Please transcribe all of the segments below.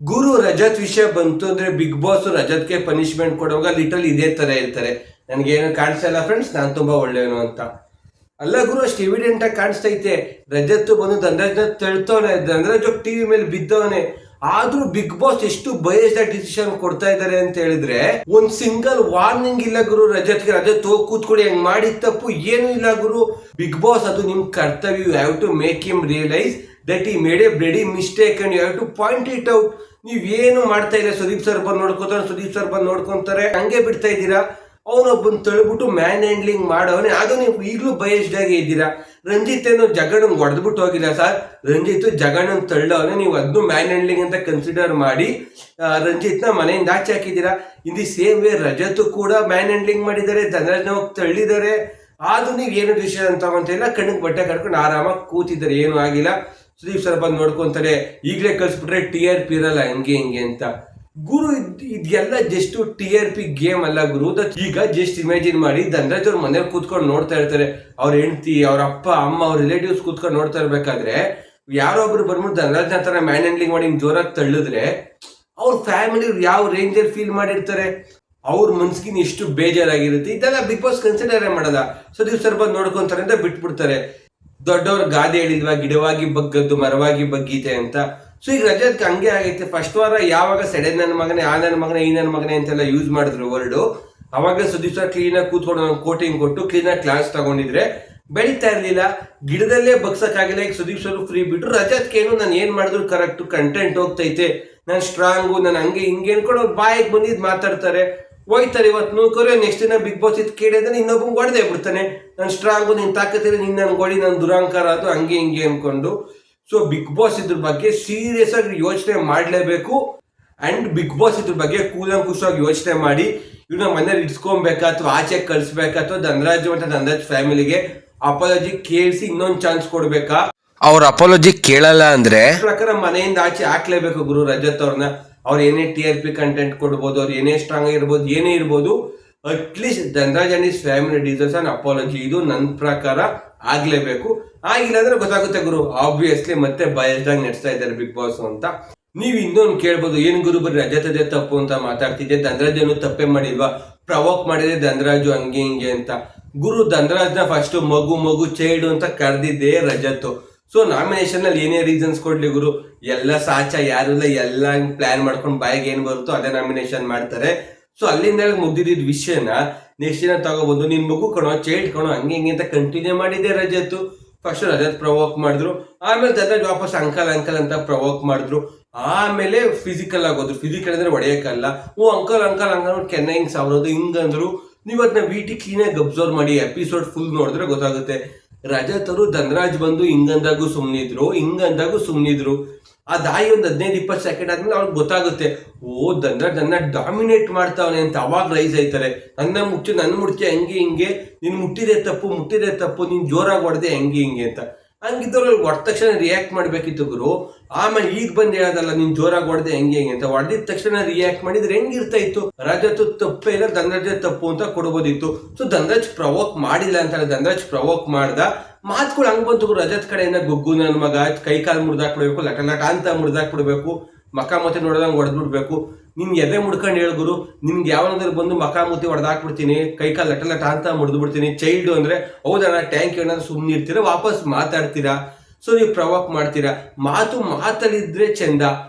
ಗುರು ರಜತ್ ವಿಷಯ ಬಂತು ಅಂದ್ರೆ ಬಿಗ್ ಬಾಸ್ ರಜತ್ಗೆ ಪನಿಷ್ಮೆಂಟ್ ಕೊಡುವಾಗ ಲಿಟಲ್ ಇದೇ ತರ ಇರ್ತಾರೆ. ನನ್ಗೇನು ಕಾಣಿಸ್ತಾ ಇಲ್ಲ ಫ್ರೆಂಡ್ಸ್, ನಾನು ತುಂಬಾ ಒಳ್ಳೆಯವನು ಅಂತ. ಅಲ್ಲ ಗುರು, ಅಷ್ಟು ಎವಿಡೆಂಟ್ ಆಗಿ ಕಾಣಿಸ್ತೈತೆ. ರಜತ್ ಬಂದು ದಂಡರಾಜ್ನ ತಳ್ತವನೆ, ದಂಡರಾಜ್ ಟಿವಿ ಮೇಲೆ ಬಿದ್ದವನೆ. ಆದ್ರೂ ಬಿಗ್ ಬಾಸ್ ಎಷ್ಟು ಬಯಸ್ಡ್ ಡಿಸಿಷನ್ ಕೊಡ್ತಾ ಇದಾರೆ ಅಂತ ಹೇಳಿದ್ರೆ, ಒಂದ್ ಸಿಂಗಲ್ ವಾರ್ನಿಂಗ್ ಇಲ್ಲ ಗುರು ರಜತ್ಗೆ. ರಜತ್ ಹೋಗಿ ಕೂತ್ಕೊಳ್ಳಿ, ಹೆಂಗ್ ಮಾಡಿದ ತಪ್ಪು ಏನು ಇಲ್ಲ ಗುರು. ಬಿಗ್ ಬಾಸ್ ಅದು ನಿಮ್ ಕರ್ತವ್ಯ. You have to make him realise that he made a bloody mistake and you have to point it out. ನೀವೇನು ಮಾಡ್ತಾ ಇಲ್ಲ, ಸುದೀಪ್ ಸರ್ ಬಂದು ನೋಡ್ಕೋತಾರೆ, ಸುದೀಪ್ ಸರ್ ಬಂದು ನೋಡ್ಕೊಂತಾರೆ, ಹಂಗೆ ಬಿಡ್ತಾ ಇದ್ದೀರಾ. ಅವನೊಬ್ಬನ್ ತಳ್ಬಿಟ್ಟು ಮ್ಯಾನ್ ಹ್ಯಾಂಡ್ಲಿಂಗ್ ಮಾಡವನೇ, ಅದು ನೀವು ಈಗಲೂ ಬಯಸ್ಡ್ ಆಗಿ ಇದ್ದೀರಾ. ರಂಜಿತ್ ಏನು ಜಗಣ್ಣನ್ ಹೊಡೆದ್ಬಿಟ್ಟು ಹೋಗಿಲ್ಲ ಸರ್. ರಂಜಿತ್ ಜಗಣ್ಣನ್ ತಳ್ಳವನೇ, ನೀವು ಅದನ್ನು ಮ್ಯಾನ್ ಹ್ಯಾಂಡ್ಲಿಂಗ್ ಅಂತ ಕನ್ಸಿಡರ್ ಮಾಡಿ ರಂಜಿತ್ನ ಮನೆಯಿಂದ ಆಚೆ ಹಾಕಿದ್ದೀರಾ. In the same way Rajat ಕೂಡ ಮ್ಯಾನ್ ಹ್ಯಾಂಡ್ಲಿಂಗ್ ಮಾಡಿದ್ದಾರೆ, ಧನರಾಜ್ನ ಹೋಗಿ ತಳ್ಳಿದ್ದಾರೆ. ಆದ್ರೂ ನೀವು ಏನು ಡಿಸಿಷನ್ ತಗೊಂತಿಲ್ಲ, ಕಣ್ಣಿಗೆ ಬಟ್ಟೆ ಕಟ್ಕೊಂಡು ಆರಾಮಾಗಿ ಕೂತಿದ್ದಾರೆ, ಏನು ಆಗಿಲ್ಲ. ಸುದೀಪ್ ಸರ್ ಬಂದು ನೋಡ್ಕೊಂತಾರೆ, ಈಗಲೇ ಕಳ್ಸ್ಬಿಟ್ರೆ TRP ಇರಲ್ಲ, ಹಂಗೆ ಹಿಂಗೆ ಅಂತ. ಗುರು ಇದೆಲ್ಲ ಜಸ್ಟ್ TRP ಗೇಮ್ ಅಲ್ಲ ಗುರು. ಈಗ ಜಸ್ಟ್ ಇಮ್ಯಾಜಿನ್ ಮಾಡಿ, ಧನರಾಜ್ ಅವ್ರ ಮನೇಲಿ ಕೂತ್ಕೊಂಡು ನೋಡ್ತಾ ಇರ್ತಾರೆ, ಅವ್ರ ಹೆಂಡತಿ, ಅವ್ರ ಅಪ್ಪ ಅಮ್ಮ, ಅವ್ರ ರಿಲೇಟಿವ್ಸ್ ಕೂತ್ಕೊಂಡು ನೋಡ್ತಾ ಇರ್ಬೇಕಾದ್ರೆ ಯಾರೊಬ್ರು ಬಂದ್ಬಿಟ್ಟು ಧನರಾಜ್ನ ತರ ಮ್ಯಾನ್ ಹ್ಯಾಂಡ್ಲಿಂಗ್ ಮಾಡಿ ಜೋರಾಗಿ ತಳ್ಳಿದ್ರೆ ಅವ್ರ ಫ್ಯಾಮಿಲಿ ಯಾವ ರೇಂಜಲ್ಲಿ ಫೀಲ್ ಮಾಡಿರ್ತಾರೆ, ಅವ್ರ ಮನ್ಸ್ಗಿನ ಎಷ್ಟು ಬೇಜಾರಾಗಿರುತ್ತೆ. ಇದೆಲ್ಲ ಬಿಗ್ ಬಾಸ್ ಕನ್ಸಿಡರ್ ಮಾಡಲ್ಲ. ಸುದೀಪ್ ಸರ್ ಬಂದು ನೋಡ್ಕೊಂತಾರೆ ಅಂತ ಬಿಟ್ಬಿಡ್ತಾರೆ. ದೊಡ್ಡವ್ರ ಗಾದೆ ಹೇಳಿಲ್ವಾ, ಗಿಡವಾಗಿ ಬಗ್ಗದ್ದು ಮರವಾಗಿ ಬಗ್ಗೀತೆ ಅಂತ. ಸೊ ಈಗ ರಜತ್ ಹಂಗೆ ಆಗೈತೆ. ಫಸ್ಟ್ ವಾರ ಯಾವಾಗ ಸೆಡೆ ನನ್ನ ಮಗನೇ, ಆ ನನ್ನ ಮಗನೇ, ಈ ನನ್ನ ಮಗನೇ ಅಂತೆಲ್ಲ ಯೂಸ್ ಮಾಡಿದ್ರು ವರ್ಡು, ಅವಾಗ ಸುದೀಪ್ ಸರ್ ಕ್ಲೀನಾಗಿ ಕೂತ್ಕೊಂಡು ಕೋಟಿಂಗ್ ಕೊಟ್ಟು ಕ್ಲೀನಾಗಿ ಕ್ಲಾಸ್ ತಗೊಂಡಿದ್ರೆ ಬೆಳೀತಾ ಇರ್ಲಿಲ್ಲ. ಗಿಡದಲ್ಲೇ ಬಗ್ಸಕ್ಕಾಗಿಲ್ಲ. ಈಗ ಸುದೀಪ್ ಸರ್ ಫ್ರೀ ಬಿಟ್ರು. ರಜತ್ಕೇನು ನಾನು ಏನ್ ಮಾಡಿದ್ರು ಕರೆಕ್ಟ್ ಕಂಟೆಂಟ್ ಹೋಗ್ತೈತೆ, ನಾನು ಸ್ಟ್ರಾಂಗು, ನಾನು ಹಂಗೆ ಹಿಂಗೆ ಅನ್ಕೊಂಡು ಅವ್ರು ಬಾಯಿಗೆ ಬಂದಿದ್ದು ಮಾತಾಡ್ತಾರೆ, ಹೋಯ್ತಾರೆ. ಇವತ್ತು ನೂಕರು, ನೆಕ್ಸ್ಟ್ ದಿನ ಬಿಗ್ ಬಾಸ್ ಇದು ಕೇಳಿದ್ರೆ ಇನ್ನೊಬ್ಬಂಗೆ ಹೊಡೆದೇ ಬಿಡ್ತಾನೆ, ನಾನು ಸ್ಟ್ರಾಂಗು, ನೀನು ತಾಕತ್ತಿದ್ರೆ ನೀನು ನನ್ಗೆ ಹೊಡಿ, ನಾನು ದುರಾಂಕಾರ ಅದು ಹಂಗೆ ಹಿಂಗೆ ಅನ್ಕೊಂಡು. ಸೊ ಬಿಗ್ ಬಾಸ್ ಇದ್ರ ಬಗ್ಗೆ ಸೀರಿಯಸ್ ಆಗಿ ಯೋಚನೆ ಮಾಡಲೇಬೇಕು. ಅಂಡ್ ಬಿಗ್ ಬಾಸ್ ಇದ್ರ ಬಗ್ಗೆ ಕೂಲಂಕುಷವಾಗಿ ಯೋಚನೆ ಮಾಡಿ ಇವ್ನ ಮನೇಲಿ ಇಡ್ಸ್ಕೊಬೇಕಾ ಅಥವಾ ಆಚೆ ಕಳಿಸ್ಬೇಕಾ, ಅಥವಾ ಧನರಾಜ್ ಮತ್ತು ಧನರಾಜ್ ಫ್ಯಾಮಿಲಿಗೆ ಅಪಾಲಜಿ ಕೇಳಿಸಿ ಇನ್ನೊಂದು ಚಾನ್ಸ್ ಕೊಡ್ಬೇಕಾ. ಅವ್ರ ಅಪಾಲಜಿ ಕೇಳಲ್ಲ ಅಂದ್ರೆ ಪ್ರಕಾರ ಮನೆಯಿಂದ ಆಚೆ ಹಾಕ್ಲೇಬೇಕು ಗುರು ರಜತ್ ಅವ್ರನ್ನ. ಅವ್ರು ಏನೇ TRP ಕಂಟೆಂಟ್ ಕೊಡ್ಬೋದು, ಅವ್ರು ಏನೇ ಸ್ಟ್ರಾಂಗ್ ಆಗಿರ್ಬೋದು, ಏನೇ ಇರ್ಬೋದು, at least Dhanraj and is family deserves an apology. ಇದು ನನ್ನ ಪ್ರಕಾರ ಆಗ್ಲೇಬೇಕು. ಆಗಿಲ್ಲ ಅಂದ್ರೆ ಗೊತ್ತಾಗುತ್ತೆ ಗುರು, ಆಬ್ವಿಯಸ್ಲಿ ಮತ್ತೆ ಬಯಸ್ಡ್ ಆಗಿ ನಡೆಸ್ತಾ ಇದ್ದಾರೆ ಬಿಗ್ ಬಾಸ್ ಅಂತ. ನೀವು ಇನ್ನೊಂದು ಕೇಳ್ಬೋದು, ಏನ್ ಗುರು ಬರೀ ರಜತದೇ ತಪ್ಪು ಅಂತ ಮಾತಾಡ್ತಿದ್ದೆ, ಧನರಾಜ್ ಏನು ತಪ್ಪೇ ಮಾಡಿಲ್ವಾ, ಪ್ರವೋಕ್ ಮಾಡಿದ್ರೆ ಧನರಾಜು ಹಂಗೆ ಹಿಂಗೆ ಅಂತ. ಗುರು ಧನರಾಜ್ನ ಫಸ್ಟ್ ಮಗು ಚೈಲ್ಡ್ ಅಂತ ಕರೆದಿದ್ದೆ ರಜತ್. ಸೊ ನಾಮಿನೇಷನ್ ಅಲ್ಲಿ ಏನೇ ರೀಸನ್ಸ್ ಕೊಡ್ಲಿ ಗುರು, ಎಲ್ಲ ಸಾಚ ಯಾರು ಇಲ್ಲ, ಎಲ್ಲ ಪ್ಲಾನ್ ಮಾಡ್ಕೊಂಡು ಬಾಯಿಗೆ ಏನ್ ಬರುತ್ತೋ ಅದೇ ನಾಮಿನೇಷನ್ ಮಾಡ್ತಾರೆ. ಸೊ ಅಲ್ಲಿಂದ ಮುಗ್ದಿದ್ದ ವಿಷಯನ ನೆಕ್ಸ್ಟ್ ದಿನ ತಗೊಬಂದು ನಿನ್ ಮಗು ಕಣೋ, ಚೈಲ್ಡ್ ಕಣೋ, ಹಂಗೆ ಹಿಂಗೆ ಅಂತ ಕಂಟಿನ್ಯೂ ಮಾಡಿದ್ದೆ ರಜತ್. ಫಸ್ಟ್ ರಜತ್ ಪ್ರವೋಕ್ ಮಾಡಿದ್ರು, ಆಮೇಲೆ ಧನರಾಜ್ ವಾಪಸ್ ಅಂಕಲ್ ಅಂತ ಪ್ರವೋಕ್ ಮಾಡಿದ್ರು. ಆಮೇಲೆ ಫಿಸಿಕಲ್ ಆಗೋದ್ರು. ಫಿಸಿಕಲ್ ಅಂದ್ರೆ ಹೊಡೆಯಕ್ಕಲ್ಲ, ಅಂಕಲ್ ಅಂಕಲ್ ಕೆನ್ನ ಹಿಂಗ್ ಸಾವ್ರದು ಹಿಂಗಂದ್ರು. ನೀವು ಅದನ್ನ VT ಕ್ಲೀನಾಗಿ ಅಬ್ಸರ್ವ್ ಮಾಡಿ, ಎಪಿಸೋಡ್ ಫುಲ್ ನೋಡಿದ್ರೆ ಗೊತ್ತಾಗುತ್ತೆ. ರಜತ್ ಅವರು ಧನರಾಜ್ ಬಂದು ಹಿಂಗಂದಾಗೂ ಸುಮ್ನಿದ್ರು. ಅದಾಗಿ ಒಂದು 15-20 ಸೆಕೆಂಡ್ ಆದ್ಮೇಲೆ ಅವ್ರಿಗೆ ಗೊತ್ತಾಗುತ್ತೆ, ಓ ಧನರಾಜ್ ನನ್ನ ಡಾಮಿನೇಟ್ ಮಾಡ್ತಾವನೆ ಅಂತ. ಅವಾಗ ರೈಸ್ ಆಯ್ತಾರೆ, ನನ್ನ ಮುಟ್ಟಿ ಹಂಗೆ ಹಿಂಗೆ, ನೀನ್ ಮುಟ್ಟಿದೆ ತಪ್ಪು, ನೀನ್ ಜೋರಾಗಿ ಹೊಡೆದೆ ಹಂಗೆ ಹಿಂಗೆ ಅಂತ. ಹಂಗಿದ್ದವ್ರು ಹೊಡೆದ ತಕ್ಷಣ ರಿಯಾಕ್ಟ್ ಮಾಡ್ಬೇಕಿತ್ತು ಗುರು. ಆಮೇಲೆ ಈಗ ಬಂದು ಹೇಳೋದಲ್ಲ, ನೀನ್ ಜೋರಾಗಿ ಹೊಡೆದೆ ಹೆಂಗೆ ಹೆಂಗೆ ಅಂತ. ಹೊಡೆದಿದ ತಕ್ಷಣ ರಿಯಾಕ್ಟ್ ಮಾಡಿದ್ರೆ ಹೆಂಗಿರ್ತಾ ಇತ್ತು. ರಜತ್ ತಪ್ಪೇ ಇಲ್ಲ, ಧನರಾಜ್ ತಪ್ಪು ಅಂತ ಕೊಡ್ಬೋದಿತ್ತು. ಸೊ ಧನರಾಜ್ ಪ್ರವೋಕ್ ಮಾಡಿಲ್ಲ ಅಂತ, ಧನರಾಜ್ ಪ್ರವೋಕ್ ಮಾಡ್ದ. ಮಾತುಗಳು ಹಂಗ್ ಬಂತು ರಜತ್ ಕಡೆಯಿಂದ, ಗುಗ್ಗು ನನ್ನ ಮಗ, ಕೈ ಕಾಲು ಮುರಿದಾಕ್ಬಿಡ್ಬೇಕು, ಲಟ ಅಂತ ಮುರಿದಾಕ್ಬಿಡ್ಬೇಕು, ಮಕಾಮತಿ ನೋಡೋದಂಗೆ ಹೊಡೆದ್ಬಿಡ್ಬೇಕು. ನಿನ್ ಎದೆ ಮುಡ್ಕೊಂಡು ಹೇಳ್ಗುರು, ನಿನ್ಗೆ ಯಾವನಾದ್ರೂ ಬಂದು ಮಕಾಮತಿ ಹೊಡೆದಾಕ್ಬಿಡ್ತೀನಿ, ಕೈ ಕಾಲು ಲಟ ಅಂತ ಮುರಿದ್ಬಿಡ್ತೀನಿ. ಚೈಲ್ಡ್ ಅಂದ್ರೆ ಹೌದಣ್ಣ ಟ್ಯಾಂಕ್ ಏನಾದ್ರು ಸುಮ್ಮನೆ ಇರ್ತೀರಾ, ವಾಪಸ್ ಮಾತಾಡ್ತೀರಾ. ಸೊ ನೀವು ಪ್ರವೋಕ್ ಮಾಡ್ತೀರಾ. ಮಾತಲ್ಲಿದ್ರೆ ಚಂದ,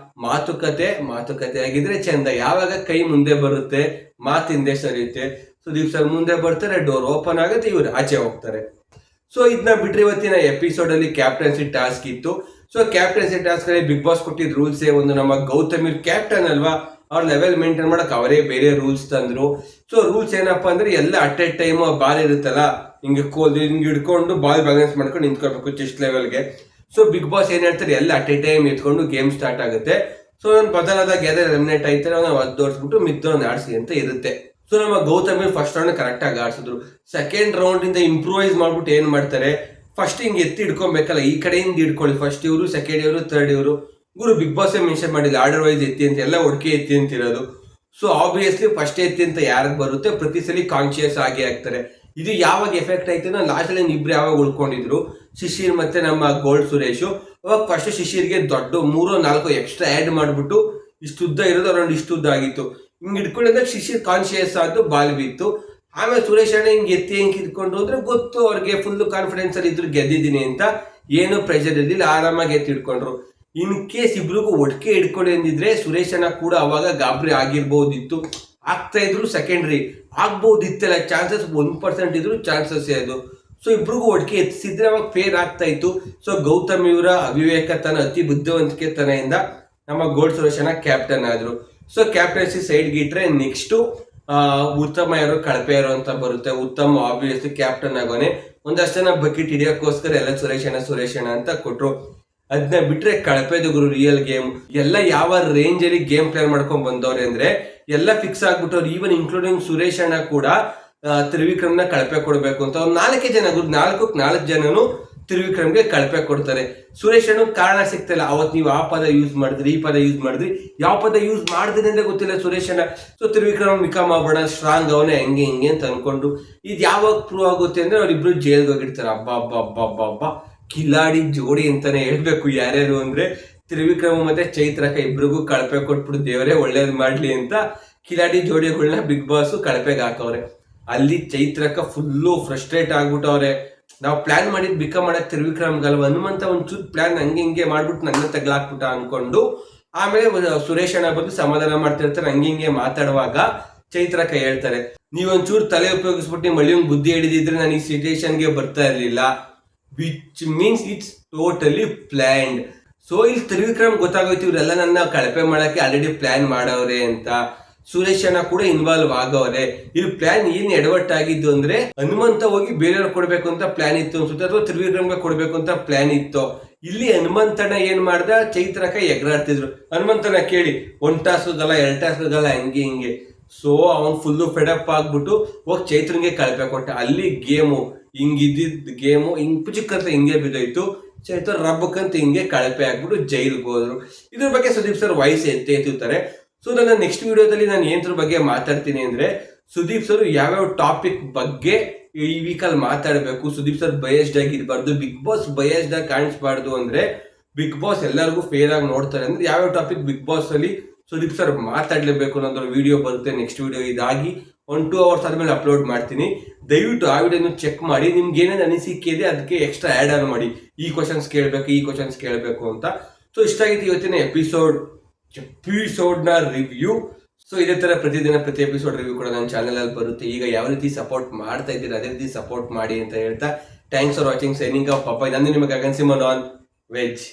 ಮಾತುಕತೆ ಆಗಿದ್ರೆ ಚಂದ. ಯಾವಾಗ ಕೈ ಮುಂದೆ ಬರುತ್ತೆ, ಮಾತಿಂದೆ ಸರಿಯುತ್ತೆ. ಸುದೀಪ್ ಸರ್ ಮುಂದೆ ಬರ್ತಾರೆ, ಡೋರ್ ಓಪನ್ ಆಗುತ್ತೆ, ಇವ್ರು ಆಚೆ ಹೋಗ್ತಾರೆ. ಸೊ ಇದನ್ನ ಬಿಟ್ರೆ ಇವತ್ತಿನ ಎಪಿಸೋಡ್ ಅಲ್ಲಿ ಕ್ಯಾಪ್ಟನ್ಸಿ ಟಾಸ್ಕ್ ಇತ್ತು. ಸೊ ಕ್ಯಾಪ್ಟನ್ಸಿ ಟಾಸ್ಕ್ ಅಲ್ಲಿ ಬಿಗ್ ಬಾಸ್ ಕೊಟ್ಟಿದ್ದ ರೂಲ್ಸ್ ಒಂದು, ನಮ್ಮ ಗೌತಮಿ ಕ್ಯಾಪ್ಟನ್ ಅಲ್ವಾ, ಅವ್ರ ಲೆವೆಲ್ ಮೇಂಟೈನ್ ಮಾಡಕ್ ಅವರೇ ಬೇರೆ ರೂಲ್ಸ್ ತಂದ್ರು. ಸೊ ರೂಲ್ಸ್ ಏನಪ್ಪಾ ಅಂದ್ರೆ, ಎಲ್ಲ ಅಟ್ ಎ ಟೈಮ್ ಬಾಲ್ ಇರುತ್ತಲ್ಲ, ಹಿಂಗೆ ಹಿಡ್ಕೊಂಡು ಬಾಲ್ ಬ್ಯಾಲೆನ್ಸ್ ಮಾಡ್ಕೊಂಡು ನಿಂತ್ಕೊಳ್ಬೇಕು ಚೆಸ್ಟ್ ಲೆವೆಲ್ಗೆ. ಸೊ ಬಿಗ್ ಬಾಸ್ ಏನ್ ಹೇಳ್ತಾರೆ, ಎಲ್ಲ ಅಟ್ ಎ ಟೈಮ್ ಎತ್ಕೊಂಡು ಗೇಮ್ ಸ್ಟಾರ್ಟ್ ಆಗುತ್ತೆ. ಸೊ ನಾನು ಬದಲಾದಾಗ ಯಾವ್ದು ಎಲಿಮಿನೇಟ್ ಆಯ್ತಾರೆ ನಾವು ಅದು ತೋರಿಸ್ಬಿಟ್ಟು ಮಿದ್ದವ್ರನ್ನ ಆಡಿಸಿ ಅಂತ ಇರುತ್ತೆ. ಸೊ ನಮ್ಮ ಗೌತಮಿ ಫಸ್ಟ್ ರೌಂಡ್ ಕರೆಕ್ಟ್ ಆಗಿ ಆಡ್ಸಿದ್ರು. ಸೆಕೆಂಡ್ ರೌಂಡ್ ಇಂದ ಇಂಪ್ರೂವೈಸ್ ಮಾಡ್ಬಿಟ್ಟು ಏನ್ ಮಾಡ್ತಾರೆ, ಫಸ್ಟ್ ಹಿಂಗೆ ಎತ್ತಿ ಹಿಡ್ಕೊಬೇಕಲ್ಲ, ಈ ಕಡೆಯಿಂದ ಹಿಡ್ಕೊಳ್ಳಿ, ಫಸ್ಟ್ ಇವರು, ಸೆಕೆಂಡ್ ಇವರು, ಥರ್ಡ್ ಇವರು. ಗುರು ಬಿಗ್ ಬಾಸ್ ಮೆನ್ಷನ್ ಮಾಡಿಲ್ಲ ಆರ್ಡರ್ ವೈಸ್ ಎತ್ತಿ ಅಂತ, ಎಲ್ಲ ಒಡಕೆ ಎತ್ತಿ ಅಂತ ಇರೋದು. ಸೊ ಆಬ್ವಿಯಸ್ಲಿ ಫಸ್ಟ್ ಎತ್ತಿ ಅಂತ ಯಾರಿಗೆ ಬರುತ್ತೆ ಪ್ರತಿ ಸಲ ಕಾನ್ಶಿಯಸ್ ಆಗಿ ಆಗ್ತಾರೆ. ಇದು ಯಾವಾಗ ಎಫೆಕ್ಟ್ ಆಯ್ತು, ಲಾಸ್ಟ್ ಅಲ್ಲಿ ಇಬ್ರು ಯಾವಾಗ ಉಳ್ಕೊಂಡಿದ್ರು, ಶಿಶಿರ್ ಮತ್ತೆ ನಮ್ಮ ಗೋಲ್ಡ್ ಸುರೇಶ್. ಅವಾಗ ಫಸ್ಟ್ ಶಿಶಿರ್ಗೆ ದೊಡ್ಡ 3-4 ಎಕ್ಸ್ಟ್ರಾ ಆ್ಯಡ್ ಮಾಡಿಬಿಟ್ಟು ಇಷ್ಟು ಉದ್ದ ಇರೋದು ಅರೌಂಡ್ ಇಷ್ಟು ಉದ್ದ ಆಗಿತ್ತು. ಹಿಂಗೆ ಹಿಡ್ಕೊಂಡಿದ್ದಾಗ ಶಿಶಿರ್ ಕಾನ್ಶಿಯಸ್ ಆದ್ದು ಬಾಲ್ ಬಿತ್ತು. ಆಮೇಲೆ ಸುರೇಶ್ ಅಣ್ಣ ಹಿಂಗೆ ಎತ್ತಿ ಹಿಂಗೆ ಹಿಡ್ಕೊಂಡು ಹೋದ್ರೆ ಗೊತ್ತು ಅವ್ರಿಗೆ ಫುಲ್ ಕಾನ್ಫಿಡೆನ್ಸ್ ಅಲ್ಲಿ ಇದ್ರು ಗೆದ್ದಿದ್ದೀನಿ ಅಂತ. ಏನು ಪ್ರೆಷರ್ ಇರಲಿಲ್ಲ, ಆರಾಮಾಗಿ ಎತ್ತಿ ಹಿಡ್ಕೊಂಡ್ರು. ಇನ್ ಕೇಸ್ ಇಬ್ರಿಗೂ ಒಟ್ಟಿಗೆ ಹಿಡ್ಕೊಂಡು ಎಂದಿದ್ರೆ ಸುರೇಶ್ ಅಣ್ಣ ಕೂಡ ಅವಾಗ ಗಾಬರಿ ಆಗಿರ್ಬೋದಿತ್ತು. ಆಗ್ತಾ ಇದ್ರು ಸೆಕೆಂಡ್ರಿ, ಆಗ್ಬೋದಿತ್ತಲ್ಲ, ಚಾನ್ಸಸ್ 1% ಇದ್ರು ಚಾನ್ಸಸ್ ಅದು. ಸೊ ಇಬ್ರಿಗೂ ಒಟ್ಟಿಗೆ ಎತ್ತಿಸಿದ್ರೆ ಅವಾಗ ಫೇರ್ ಆಗ್ತಾ ಇತ್ತು. ಸೊ ಗೌತಮ್ ಇವರ ಅವಿವೇಕತನ, ಅತಿ ಬುದ್ಧಿವಂತಿಕೆ ತನೆಯಿಂದ ನಮ್ಮ ಗೋಲ್ಡ್ ಸುರೇಶ್ ಅಣ್ಣ ಕ್ಯಾಪ್ಟನ್ ಆದ್ರು. ಸೊ ಕ್ಯಾಪ್ಟನ್ಸಿ ಸೈಡ್ಗೆ ಇಟ್ರೆ ನೆಕ್ಸ್ಟ್ ಉತ್ತಮ ಯಾರು ಕಳಪೆ ಯಾರು ಅಂತ ಬರುತ್ತೆ. ಉತ್ತಮ ಆಬ್ವಿಯಸ್ಲಿ ಕ್ಯಾಪ್ಟನ್ ಆಗೋನೆ. ಒಂದಷ್ಟು ಜನ ಬಕೆಟ್ ಹಿಡಿಯೋಕ್ಕೋಸ್ಕರ ಎಲ್ಲ ಸುರೇಶ್ ಅಣ್ಣ ಅಂತ ಕೊಟ್ರು. ಅದನ್ನ ಬಿಟ್ರೆ ಕಳಪೆದು ಗುರು ರಿಯಲ್ ಗೇಮ್. ಎಲ್ಲ ಯಾವ ರೇಂಜ್ ಅಲ್ಲಿ ಗೇಮ್ ಪ್ಲಾನ್ ಮಾಡ್ಕೊಂಡ್ ಬಂದವ್ರೆ ಅಂದ್ರೆ ಎಲ್ಲ ಫಿಕ್ಸ್ ಆಗ್ಬಿಟ್ಟವ್ರು. ಈವನ್ ಇನ್ಕ್ಲೂಡಿಂಗ್ ಸುರೇಶ್ ಅಣ್ಣ ಕೂಡ ತ್ರಿವಿಕ್ರಮ್ನ ಕಳಪೆ ಕೊಡ್ಬೇಕು ಅಂತ ಅವ್ರು 4 ಜನ ಗುರು, 4 ಜನನು ತ್ರಿವಿಕ್ರಮ್ಗೆ ಕಳಪೆ ಕೊಡ್ತಾರೆ. ಸುರೇಶ್ ಅಣ್ಣ ಕಾರಣ ಸಿಗ್ತಿಲ್ಲ. ಅವತ್ತು ನೀವು ಆ ಪದ ಯೂಸ್ ಮಾಡಿದ್ರಿ, ಈ ಪದ ಯೂಸ್ ಮಾಡಿದ್ರಿ, ಯಾವ ಪದ ಯೂಸ್ ಮಾಡಿದ್ರಿ ಅಂತ ಗೊತ್ತಿಲ್ಲ ಸುರೇಶ್ ಅಣ್ಣ. ಸೊ ತ್ರಿವಿಕ್ರಮ್ ವಿಕಮ್ ಆಗ್ಬೇಡ, ಸ್ಟ್ರಾಂಗ್ ಅವನೇ, ಹಂಗೆ ಹಿಂಗೆ ಅಂತ ಅನ್ಕೊಂಡು ಇದು ಯಾವಾಗ ಪ್ರೂವ್ ಆಗುತ್ತೆ ಅಂದ್ರೆ ಅವ್ರಿಬ್ರು ಜೈಲ್ಗೆ ಹೋಗಿರ್ತಾರೆ. ಅಬ್ಬಾ ಕಿಲಾಡಿ ಜೋಡಿ ಅಂತಾನೆ ಹೇಳ್ಬೇಕು. ಯಾರ್ಯಾರು ಅಂದ್ರೆ ತ್ರಿವಿಕ್ರಮ ಮತ್ತೆ ಚೈತ್ರಕ ಇಬ್ರಿಗೂ ಕಳಪೆ ಕೊಟ್ಬಿಟ್ಟು ದೇವರೇ ಒಳ್ಳೇದು ಮಾಡ್ಲಿ ಅಂತ ಕಿಲಾಡಿ ಜೋಡಿಗಳನ್ನ ಬಿಗ್ ಬಾಸ್ ಕಳಪೆಗೆ ಹಾಕವ್ರೆ. ಅಲ್ಲಿ ಚೈತ್ರಕ ಫುಲ್ಲು ಫ್ರಸ್ಟ್ರೇಟ್ ಆಗ್ಬಿಟ್ಟವ್ರೆ. ನಾವು ಪ್ಲಾನ್ ಮಾಡಿದ್ ಬಿಕಮ್ ಮಾಡಕ್ ತ್ರಿವಿಕ್ರಮ್ಗಲ್ವ, ಹನುಮಂತ ಒಂಚೂರು ಪ್ಲಾನ್ ಹಂಗೆ ಹಿಂಗೆ ಮಾಡ್ಬಿಟ್ಟು ನನ್ನ ತಗ್ಲಾಕ್ಬಿಟ್ಟ ಅನ್ಕೊಂಡು ಆಮೇಲೆ ಸುರೇಶ್ ಅಣ್ಣ ಬಂದು ಸಮಾಧಾನ ಮಾಡ್ತಿರ್ತಾರೆ. ಹಂಗೆ ಮಾತಾಡುವಾಗ ಚೈತ್ರಕ ಹೇಳ್ತಾರೆ, ನೀವೊಂಚೂರು ತಲೆ ಉಪಯೋಗಿಸ್ಬಿಟ್ಟು ನಿಮ್ಮ ಮಳಿಯಂಗ್ ಬುದ್ಧಿ ಹಿಡಿದಿದ್ರೆ ನಾನು ಈ ಸಿಚುಯೇಷನ್ಗೆ ಬರ್ತಾ ಇರ್ಲಿಲ್ಲ. Which means it's totally planned. So ಇಲ್ಲಿ ತ್ರಿವಿಕ್ರಮ್ ಗೊತ್ತಾಗೋಯ್ತು ಇವರೆಲ್ಲ ನನ್ನ ಕಳಪೆ ಮಾಡಕ್ಕೆ ಆಲ್ರೆಡಿ ಪ್ಲಾನ್ ಮಾಡವ್ರೆ ಅಂತ. ಸುರೇಶ್ ಅಣ್ಣ ಕೂಡ ಇನ್ವಾಲ್ವ್ ಆಗವ್ರೆ. ಇಲ್ಲಿ ಪ್ಲಾನ್ ಏನ್ ಎಡವಟ್ಟಾಗಿದ್ದು ಅಂದ್ರೆ ಹನುಮಂತ ಹೋಗಿ ಬೇರೆಯವ್ರು ಕೊಡ್ಬೇಕು ಅಂತ ಪ್ಲಾನ್ ಇತ್ತು ಅನ್ಸುತ್ತೆ, ಅಥವಾ ತ್ರಿವಿಕ್ರಮ್ಗೆ ಕೊಡ್ಬೇಕು ಅಂತ ಪ್ಲಾನ್ ಇತ್ತು. ಇಲ್ಲಿ ಹನುಮಂತಣ್ಣ ಏನ್ ಮಾಡ್ದ, ಚೈತ್ರಕ ಎಗರಾಡ್ತಿದ್ರು. ಹನುಮಂತನ ಕೇಳಿ 1 ಟಾಸ್ ಹೋಗಲ್ಲ, 2 ಟಾಸ್ ಹೋಗಲ್ಲ, ಹಂಗೆ ಹಿಂಗೆ. ಸೊ ಅವನ್ ಫುಲ್ಲು ಫೆಡಪ್ ಆಗ್ಬಿಟ್ಟು ಹೋಗಿ ಚೈತ್ರನ್ಗೆ ಕಳಪೆ ಕೊಟ್ಟ. ಅಲ್ಲಿ ಗೇಮು ಹಿಂಗಿದ್ದಿದ್ ಗೇಮು ಹಿಂಗ್ ಪುಚಿಕ್ಕಂತ ಹಿಂಗೆ ಬಿದ್ದೋಯ್ತು. ಚೈತ್ರ ರಬ್ಬಕ್ಕಂತ ಹಿಂಗೆ ಕಳಪೆ ಆಗ್ಬಿಟ್ಟು ಜೈಲ್ಗೆ ಹೋದ್ರು. ಇದ್ರ ಬಗ್ಗೆ ಸುದೀಪ್ ಸರ್ ವಾಯ್ಸ್ ಎತ್ತಿರ್ತಾರೆ. ಸೊ ನನ್ನ ನೆಕ್ಸ್ಟ್ ವಿಡಿಯೋದಲ್ಲಿ ನಾನು ಏನ್ರ ಬಗ್ಗೆ ಮಾತಾಡ್ತೀನಿ ಅಂದ್ರೆ ಸುದೀಪ್ ಸರ್ ಯಾವ್ಯಾವ ಟಾಪಿಕ್ ಬಗ್ಗೆ ಈ ವೀಕಲ್ಲಿ ಮಾತಾಡಬೇಕು, ಸುದೀಪ್ ಸರ್ ಬಯಸ್ಡ್ ಆಗಿರ್ಬಾರ್ದು, ಬಿಗ್ ಬಾಸ್ ಬಯಸ್ಡ್ ಆಗಿ ಕಾಣಿಸ್ಬಾರ್ದು, ಅಂದ್ರೆ ಬಿಗ್ ಬಾಸ್ ಎಲ್ಲರಿಗೂ ಫೇರ್ ಆಗಿ ನೋಡ್ತಾರೆ ಅಂದ್ರೆ ಯಾವ್ಯಾವ ಟಾಪಿಕ್ ಬಿಗ್ ಬಾಸ್ ಅಲ್ಲಿ ಸುದೀಪ್ ಸರ್ ಮಾತಾಡ್ಲೇಬೇಕು ಅನ್ನೋದ್ರ ವಿಡಿಯೋ ಬರುತ್ತೆ. ನೆಕ್ಸ್ಟ್ ವಿಡಿಯೋ ಇದಾಗಿ 1-2 ಅವರ್ಸ್ ಆದ್ಮೇಲೆ ಅಪ್ಲೋಡ್ ಮಾಡ್ತೀನಿ. ದಯವಿಟ್ಟು ಆ ವಿಡಿಯೋನ ಚೆಕ್ ಮಾಡಿ. ನಿಮ್ಗೆ ಏನೇನು ಅನಿಸಿಕೆ ಇದೆ ಅದಕ್ಕೆ ಎಕ್ಸ್ಟ್ರಾ ಆ್ಯಡ್ ಆನ್ ಮಾಡಿ. ಈ ಕ್ವಶನ್ಸ್ ಕೇಳಬೇಕು ಅಂತ. ಸೊ ಇಷ್ಟ ಆಗಿತ್ತು ಇವತ್ತಿನ ಎಪಿಸೋಡ್ನ ರಿವ್ಯೂ. ಸೊ ಇದೇ ತರ ಪ್ರತಿ ಎಪಿಸೋಡ್ ರಿವ್ಯೂ ಕೂಡ ನನ್ನ ಚಾನಲ್ ಅಲ್ಲಿ ಬರುತ್ತೆ. ಈಗ ಯಾವ ರೀತಿ ಸಪೋರ್ಟ್ ಮಾಡ್ತಾ ಇದ್ದೀರಾ ಅದೇ ರೀತಿ ಸಪೋರ್ಟ್ ಮಾಡಿ ಅಂತ ಹೇಳ್ತಾ thanks for watching. Signing off ಪಾಪ. ನಂದು ನಿಮಗೆ ಗಗನ್ ಸಿಂಹ ನಾನ್ ವೆಜ್.